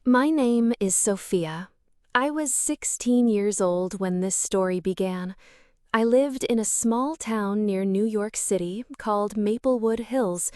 My name is Sophia. I was 16 years old when this story began. I lived in a small town near New York City called Maplewood Hills.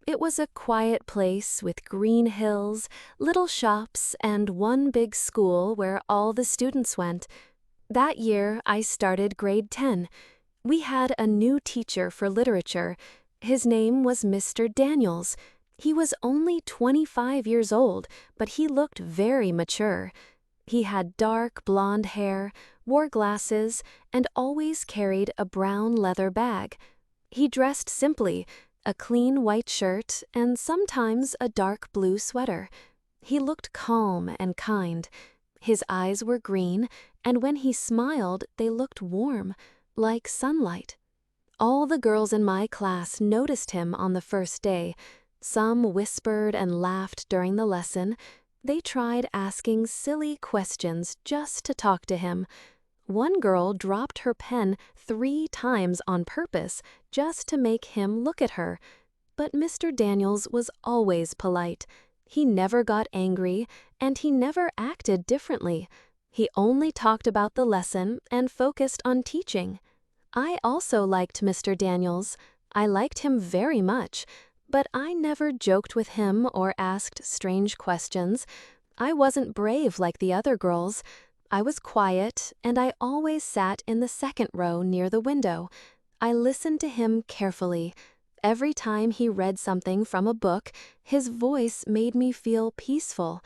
It was a quiet place with green hills, little shops, and one big school where all the students went. That year, I started grade 10. We had a new teacher for literature. His name was Mr. Daniels. He was only 25 years old, but he looked very mature. He had dark blonde hair, wore glasses, and always carried a brown leather bag. He dressed simply, a clean white shirt and sometimes a dark blue sweater. He looked calm and kind. His eyes were green, and when he smiled, they looked warm, like sunlight. All the girls in my class noticed him on the first day. Some whispered and laughed during the lesson. They tried asking silly questions just to talk to him. One girl dropped her pen 3 times on purpose just to make him look at her. But Mr. Daniels was always polite. He never got angry, and he never acted differently. He only talked about the lesson and focused on teaching. I also liked Mr. Daniels. I liked him very much. But I never joked with him or asked strange questions. I wasn't brave like the other girls. I was quiet, and I always sat in the second row near the window. I listened to him carefully. Every time he read something from a book, his voice made me feel peaceful.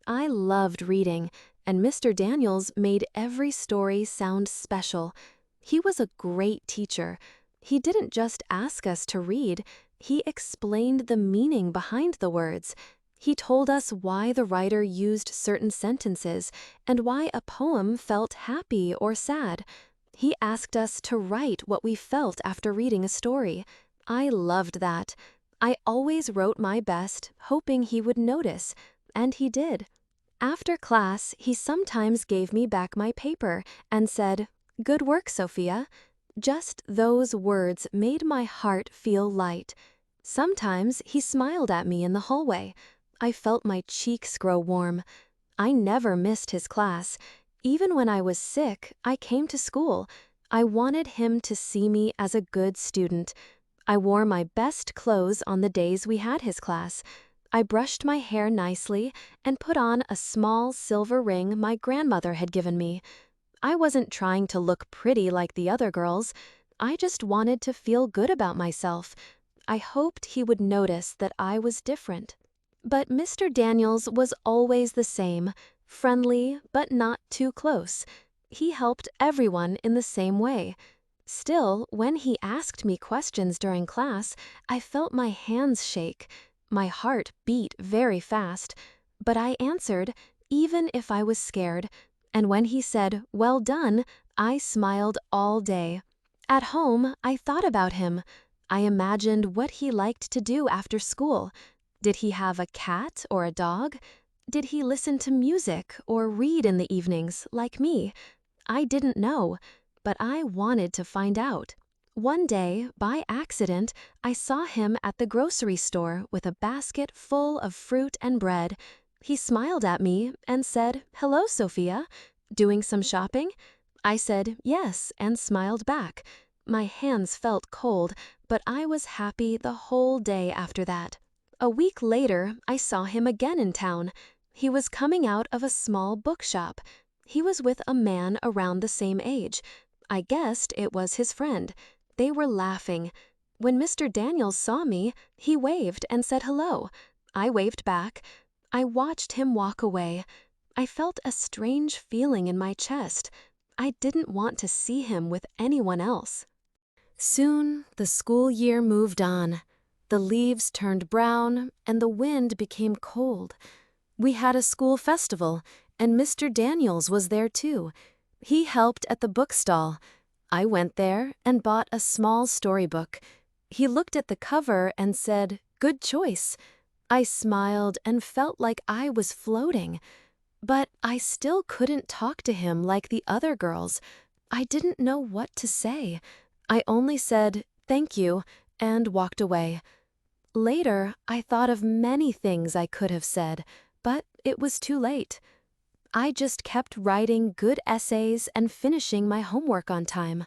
I loved reading, and Mr. Daniels made every story sound special. He was a great teacher. He didn't just ask us to read. He explained the meaning behind the words. He told us why the writer used certain sentences and why a poem felt happy or sad. He asked us to write what we felt after reading a story. I loved that. I always wrote my best, hoping he would notice, and he did. After class, he sometimes gave me back my paper and said, "Good work, Sophia." Just those words made my heart feel light. Sometimes he smiled at me in the hallway. I felt my cheeks grow warm. I never missed his class. Even when I was sick, I came to school. I wanted him to see me as a good student. I wore my best clothes on the days we had his class. I brushed my hair nicely and put on a small silver ring my grandmother had given me. I wasn't trying to look pretty like the other girls. I just wanted to feel good about myself. I hoped he would notice that I was different. But Mr. Daniels was always the same, friendly but not too close. He helped everyone in the same way. Still, when he asked me questions during class, I felt my hands shake. My heart beat very fast, but I answered, even if I was scared. And when he said, "Well done," I smiled all day. At home, I thought about him. I imagined what he liked to do after school. Did he have a cat or a dog? Did he listen to music or read in the evenings, like me? I didn't know, but I wanted to find out. One day, by accident, I saw him at the grocery store with a basket full of fruit and bread. He smiled at me and said, "Hello, Sophia. Doing some shopping?" I said yes and smiled back. My hands felt cold, but I was happy the whole day after that. A week later, I saw him again in town. He was coming out of a small bookshop. He was with a man around the same age. I guessed it was his friend. They were laughing. When Mr. Daniels saw me, he waved and said hello. I waved back. I watched him walk away. I felt a strange feeling in my chest. I didn't want to see him with anyone else. Soon, the school year moved on. The leaves turned brown, and the wind became cold. We had a school festival, and Mr. Daniels was there too. He helped at the bookstall. I went there and bought a small storybook. He looked at the cover and said, "Good choice." I smiled and felt like I was floating. But I still couldn't talk to him like the other girls. I didn't know what to say. I only said, "Thank you," and walked away. Later, I thought of many things I could have said, but it was too late. I just kept writing good essays and finishing my homework on time.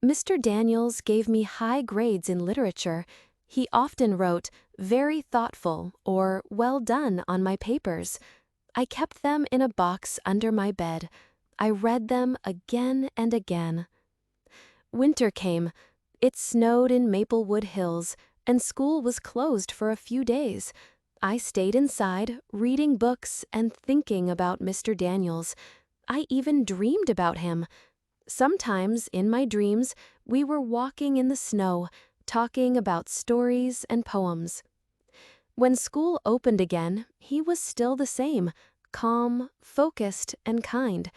Mr. Daniels gave me high grades in literature. He often wrote, "very thoughtful" or "well done" on my papers. I kept them in a box under my bed. I read them again and again. Winter came. It snowed in Maplewood Hills, and school was closed for a few days. I stayed inside, reading books and thinking about Mr. Daniels. I even dreamed about him. Sometimes, in my dreams, we were walking in the snow, talking about stories and poems. When school opened again, he was still the same, calm, focused, and kind.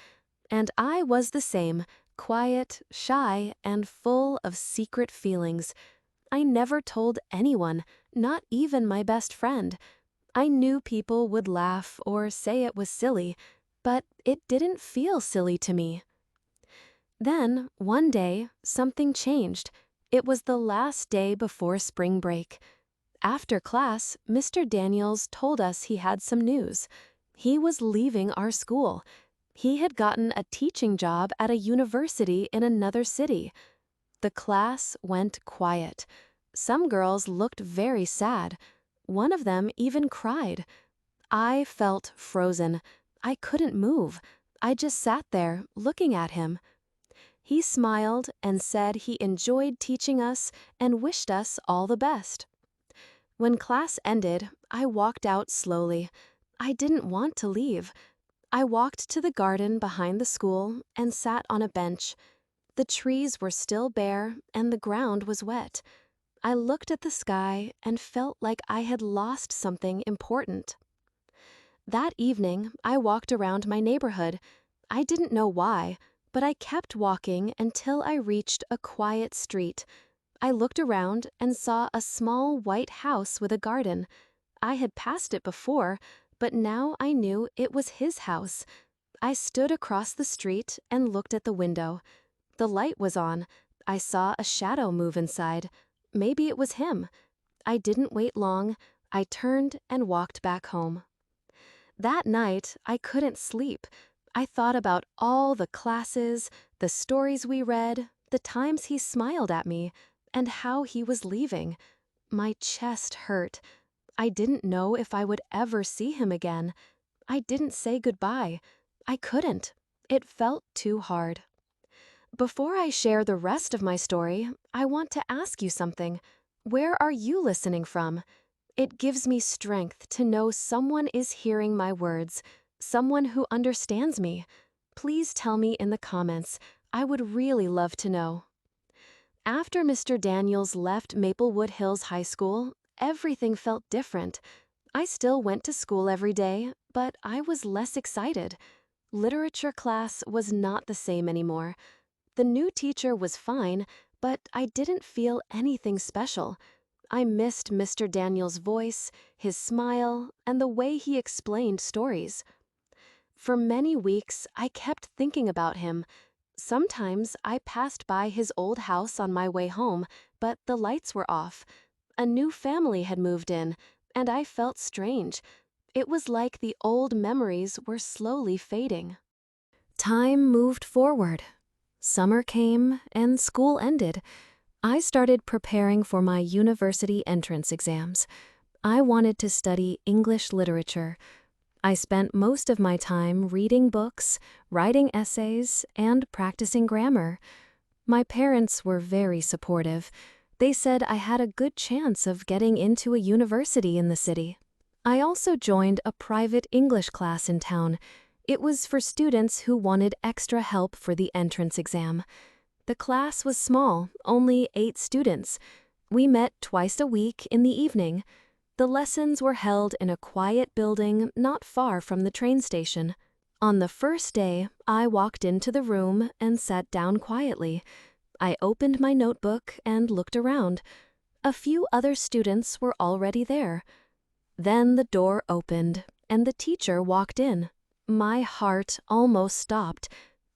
And I was the same, quiet, shy, and full of secret feelings. I never told anyone, not even my best friend. I knew people would laugh or say it was silly, but it didn't feel silly to me. Then, one day, something changed. It was the last day before spring break. After class, Mr. Daniels told us he had some news. He was leaving our school. He had gotten a teaching job at a university in another city. The class went quiet. Some girls looked very sad. One of them even cried. I felt frozen. I couldn't move. I just sat there, looking at him. He smiled and said he enjoyed teaching us and wished us all the best. When class ended, I walked out slowly. I didn't want to leave. I walked to the garden behind the school and sat on a bench. The trees were still bare and the ground was wet. I looked at the sky and felt like I had lost something important. That evening, I walked around my neighborhood. I didn't know why, but I kept walking until I reached a quiet street. I looked around and saw a small white house with a garden. I had passed it before, but now I knew it was his house. I stood across the street and looked at the window. The light was on. I saw a shadow move inside. Maybe it was him. I didn't wait long. I turned and walked back home. That night, I couldn't sleep. I thought about all the classes, the stories we read, the times he smiled at me, and how he was leaving. My chest hurt. I didn't know if I would ever see him again. I didn't say goodbye. I couldn't. It felt too hard. Before I share the rest of my story, I want to ask you something. Where are you listening from? It gives me strength to know someone is hearing my words, someone who understands me. Please tell me in the comments. I would really love to know. After Mr. Daniels left Maplewood Hills High School, everything felt different. I still went to school every day, but I was less excited. Literature class was not the same anymore. The new teacher was fine, but I didn't feel anything special. I missed Mr. Daniels' voice, his smile, and the way he explained stories. For many weeks, I kept thinking about him. Sometimes I passed by his old house on my way home, but the lights were off. A new family had moved in, and I felt strange. It was like the old memories were slowly fading. Time moved forward. Summer came and school ended. I started preparing for my university entrance exams. I wanted to study English literature. I spent most of my time reading books, writing essays, and practicing grammar. My parents were very supportive. They said I had a good chance of getting into a university in the city. I also joined a private English class in town. It was for students who wanted extra help for the entrance exam. The class was small, only 8 students. We met twice a week in the evening. The lessons were held in a quiet building not far from the train station. On the first day, I walked into the room and sat down quietly. I opened my notebook and looked around. A few other students were already there. Then the door opened, and the teacher walked in. My heart almost stopped.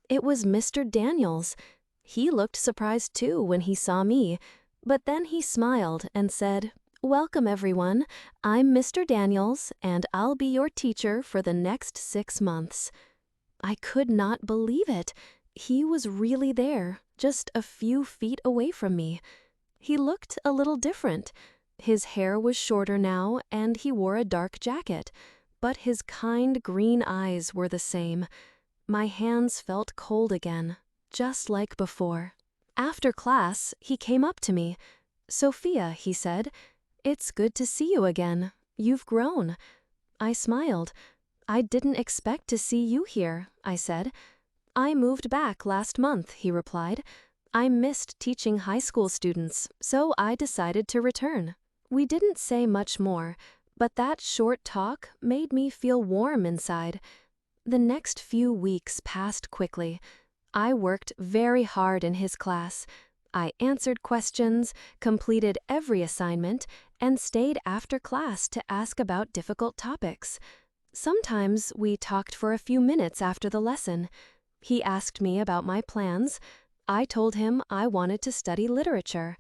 It was Mr. Daniels. He looked surprised too when he saw me, but then he smiled and said, Welcome, everyone. I'm Mr. Daniels, and I'll be your teacher for the next 6 months. I could not believe it. He was really there, just a few feet away from me. He looked a little different. His hair was shorter now, and he wore a dark jacket, but his kind green eyes were the same. My hands felt cold again, just like before. After class, he came up to me. "Sophia," he said, "it's good to see you again. You've grown." I smiled. "I didn't expect to see you here," I said. "I moved back last month," he replied. "I missed teaching high school students, so I decided to return." We didn't say much more, but that short talk made me feel warm inside. The next few weeks passed quickly. I worked very hard in his class. I answered questions, completed every assignment, and stayed after class to ask about difficult topics. Sometimes we talked for a few minutes after the lesson. He asked me about my plans. I told him I wanted to study literature.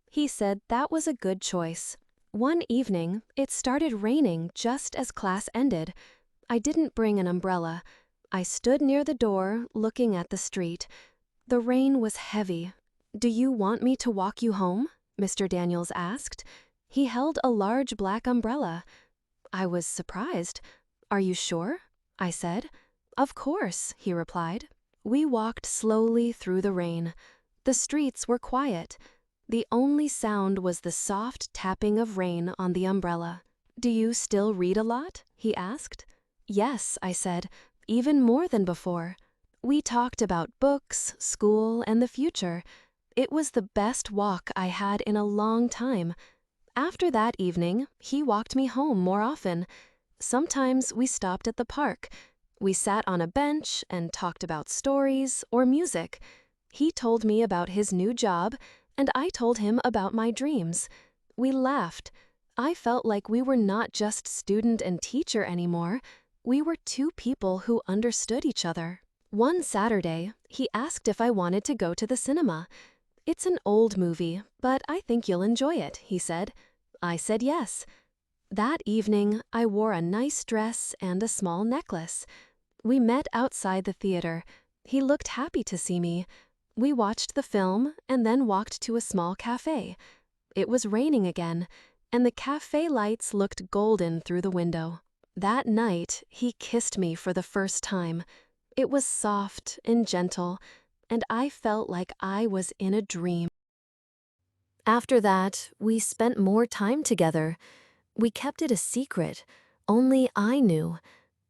He said that was a good choice. One evening, it started raining just as class ended. I didn't bring an umbrella. I stood near the door, looking at the street. The rain was heavy. "Do you want me to walk you home?" Mr. Daniels asked. He held a large black umbrella. I was surprised. "Are you sure?" I said. "Of course," he replied. We walked slowly through the rain. The streets were quiet. The only sound was the soft tapping of rain on the umbrella. "Do you still read a lot?" he asked. "Yes," I said, "even more than before." We talked about books, school, and the future. It was the best walk I had in a long time. After that evening, he walked me home more often. Sometimes we stopped at the park. We sat on a bench and talked about stories or music. He told me about his new job, and I told him about my dreams. We laughed. I felt like we were not just student and teacher anymore. We were two people who understood each other. One Saturday, he asked if I wanted to go to the cinema. "It's an old movie, but I think you'll enjoy it," he said. I said yes. That evening, I wore a nice dress and a small necklace. We met outside the theater. He looked happy to see me. We watched the film and then walked to a small cafe. It was raining again, and the cafe lights looked golden through the window. That night, he kissed me for the first time. It was soft and gentle, and I felt like I was in a dream. After that, we spent more time together. We kept it a secret. Only I knew.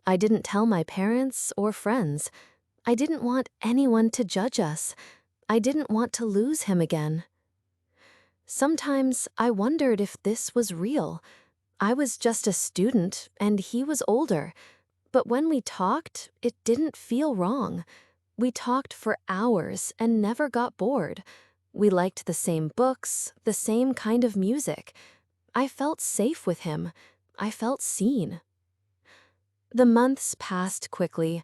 I didn't tell my parents or friends. I didn't want anyone to judge us. I didn't want to lose him again. Sometimes I wondered if this was real. I was just a student, and he was older. But when we talked, it didn't feel wrong. We talked for hours and never got bored. We liked the same books, the same kind of music. I felt safe with him. I felt seen. The months passed quickly.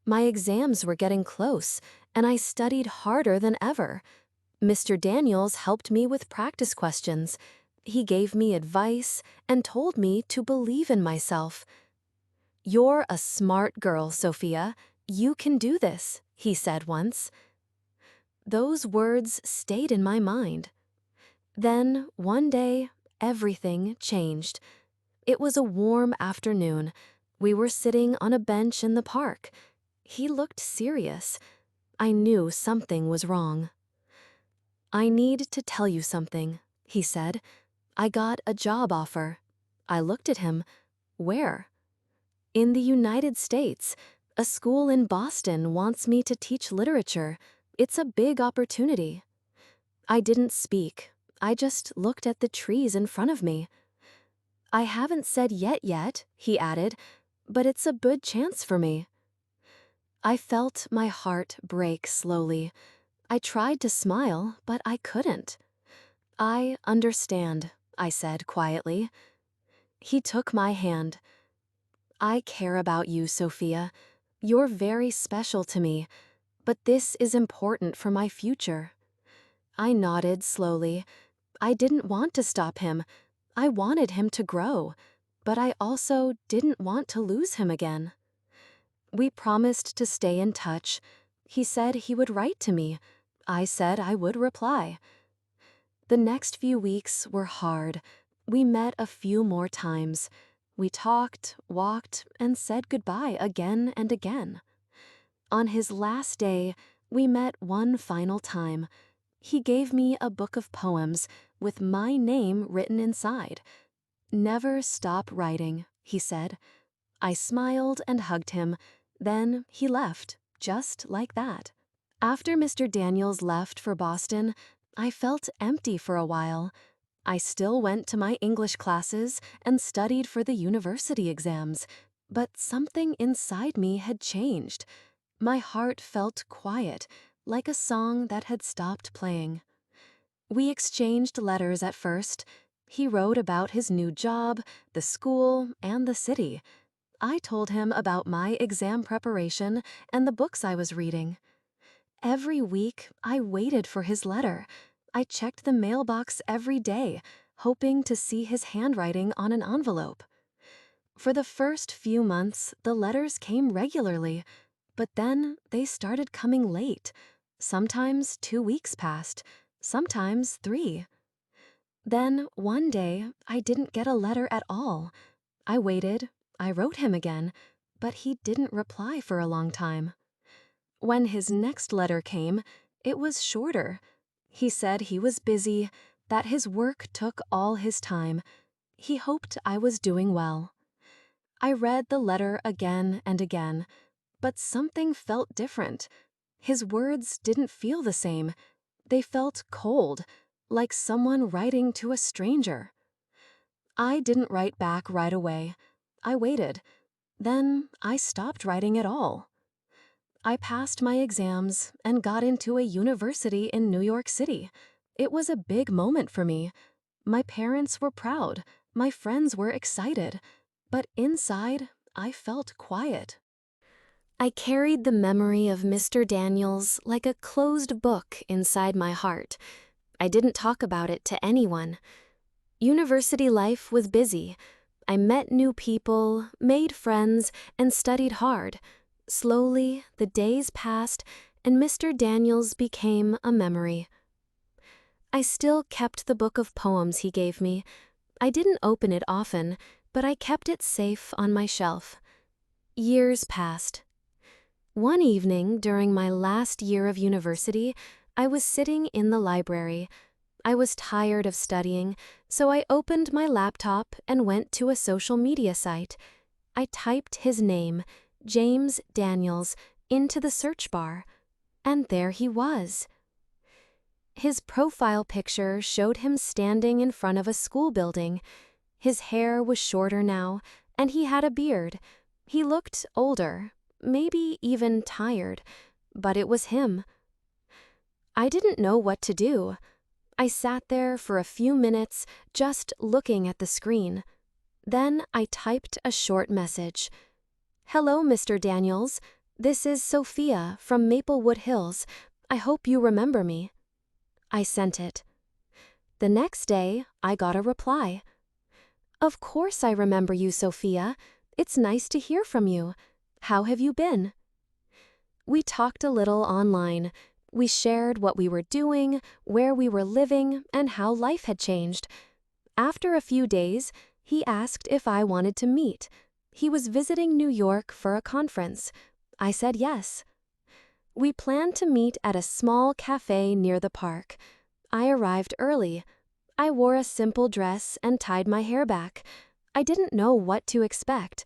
My exams were getting close, and I studied harder than ever. Mr. Daniels helped me with practice questions. He gave me advice and told me to believe in myself. "You're a smart girl, Sophia. You can do this," he said once. Those words stayed in my mind. Then, one day, everything changed. It was a warm afternoon. We were sitting on a bench in the park. He looked serious. I knew something was wrong. "I need to tell you something," he said. "I got a job offer." I looked at him. "Where?" "In the United States. A school in Boston wants me to teach literature. It's a big opportunity." I didn't speak. I just looked at the trees in front of me. "I haven't said yet," he added, "but it's a good chance for me." I felt my heart break slowly. I tried to smile, but I couldn't. "I understand," I said quietly. He took my hand. "I care about you, Sophia. You're very special to me, but this is important for my future." I nodded slowly. I didn't want to stop him. I wanted him to grow, but I also didn't want to lose him again. We promised to stay in touch. He said he would write to me. I said I would reply. The next few weeks were hard. We met a few more times. We talked, walked, and said goodbye again and again. On his last day, we met one final time. He gave me a book of poems with my name written inside. "Never stop writing," he said. I smiled and hugged him. Then he left, just like that. After Mr. Daniels left for Boston, I felt empty for a while. I still went to my English classes and studied for the university exams, but something inside me had changed. My heart felt quiet, like a song that had stopped playing. We exchanged letters at first. He wrote about his new job, the school, and the city. I told him about my exam preparation and the books I was reading. Every week, I waited for his letter. I checked the mailbox every day, hoping to see his handwriting on an envelope. For the first few months, the letters came regularly, but then they started coming late. Sometimes 2 weeks passed, sometimes 3. Then, one day, I didn't get a letter at all. I waited, I wrote him again, but he didn't reply for a long time. When his next letter came, it was shorter. He said he was busy, that his work took all his time. He hoped I was doing well. I read the letter again and again, but something felt different. His words didn't feel the same. They felt cold, like someone writing to a stranger. I didn't write back right away. I waited. Then I stopped writing at all. I passed my exams and got into a university in New York City. It was a big moment for me. My parents were proud. My friends were excited. But inside, I felt quiet. I carried the memory of Mr. Daniels like a closed book inside my heart. I didn't talk about it to anyone. University life was busy. I met new people, made friends, and studied hard. Slowly, the days passed, and Mr. Daniels became a memory. I still kept the book of poems he gave me. I didn't open it often, but I kept it safe on my shelf. Years passed. One evening during my last year of university, I was sitting in the library. I was tired of studying, so I opened my laptop and went to a social media site. I typed his name, James Daniels, into the search bar, and there he was. His profile picture showed him standing in front of a school building. His hair was shorter now, and he had a beard. He looked older, maybe even tired, but it was him. I didn't know what to do. I sat there for a few minutes, just looking at the screen. Then I typed a short message. "Hello, Mr. Daniels. This is Sophia from Maplewood Hills. I hope you remember me." I sent it. The next day, I got a reply. "Of course I remember you, Sophia. It's nice to hear from you. How have you been?" We talked a little online. We shared what we were doing, where we were living, and how life had changed. After a few days, he asked if I wanted to meet. He was visiting New York for a conference. I said yes. We planned to meet at a small cafe near the park. I arrived early. I wore a simple dress and tied my hair back. I didn't know what to expect.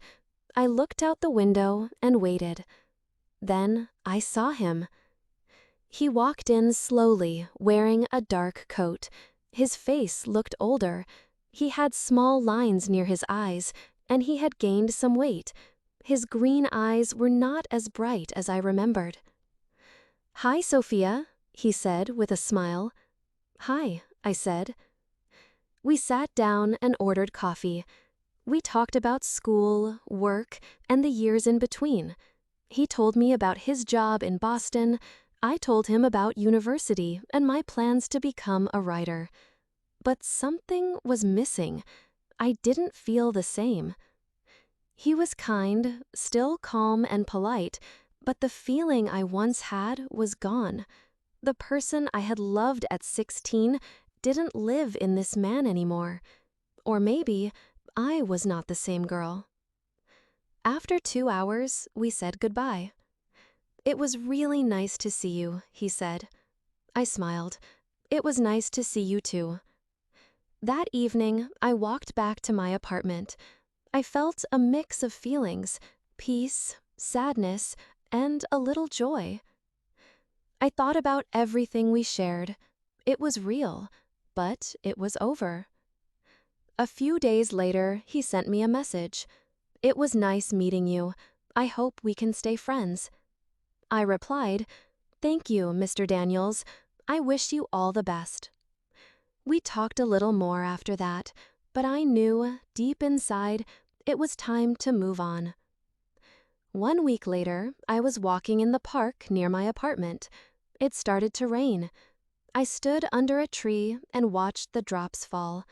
I looked out the window and waited. Then I saw him. He walked in slowly, wearing a dark coat. His face looked older. He had small lines near his eyes, and he had gained some weight. His green eyes were not as bright as I remembered. "Hi, Sophia," he said with a smile. "Hi," I said. We sat down and ordered coffee. We talked about school, work, and the years in between. He told me about his job in Boston. I told him about university and my plans to become a writer. But something was missing. I didn't feel the same. He was kind, still calm and polite, but the feeling I once had was gone. The person I had loved at 16 didn't live in this man anymore. Or maybe I was not the same girl. After 2 hours, we said goodbye. "It was really nice to see you," he said. I smiled. "It was nice to see you too." That evening, I walked back to my apartment. I felt a mix of feelings: peace, sadness, and a little joy. I thought about everything we shared. It was real, but it was over. A few days later, he sent me a message. "It was nice meeting you. I hope we can stay friends." I replied, "Thank you, Mr. Daniels. I wish you all the best." We talked a little more after that, but I knew, deep inside, it was time to move on. 1 week later, I was walking in the park near my apartment. It started to rain. I stood under a tree and watched the drops fall.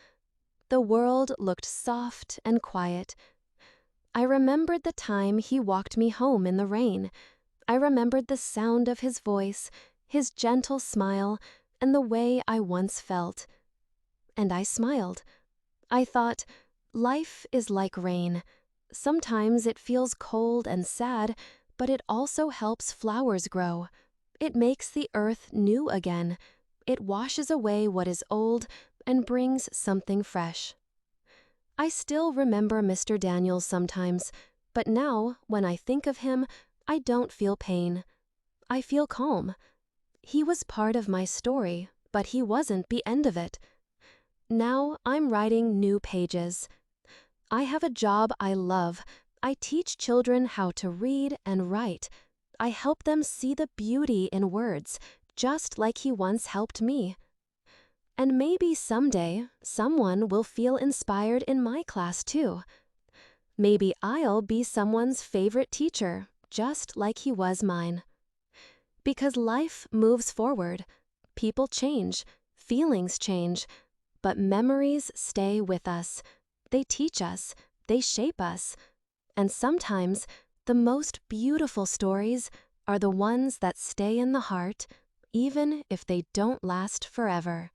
The world looked soft and quiet. I remembered the time he walked me home in the rain. I remembered the sound of his voice, his gentle smile, and the way I once felt. And I smiled. I thought, life is like rain. Sometimes it feels cold and sad, but it also helps flowers grow. It makes the earth new again. It washes away what is old and brings something fresh. I still remember Mr. Daniels sometimes, but now, when I think of him, I don't feel pain. I feel calm. He was part of my story, but he wasn't the end of it. Now I'm writing new pages. I have a job I love. I teach children how to read and write. I help them see the beauty in words, just like he once helped me. And maybe someday, someone will feel inspired in my class too. Maybe I'll be someone's favorite teacher, just like he was mine. Because life moves forward. People change. Feelings change. But memories stay with us. They teach us. They shape us. And sometimes, the most beautiful stories are the ones that stay in the heart, even if they don't last forever.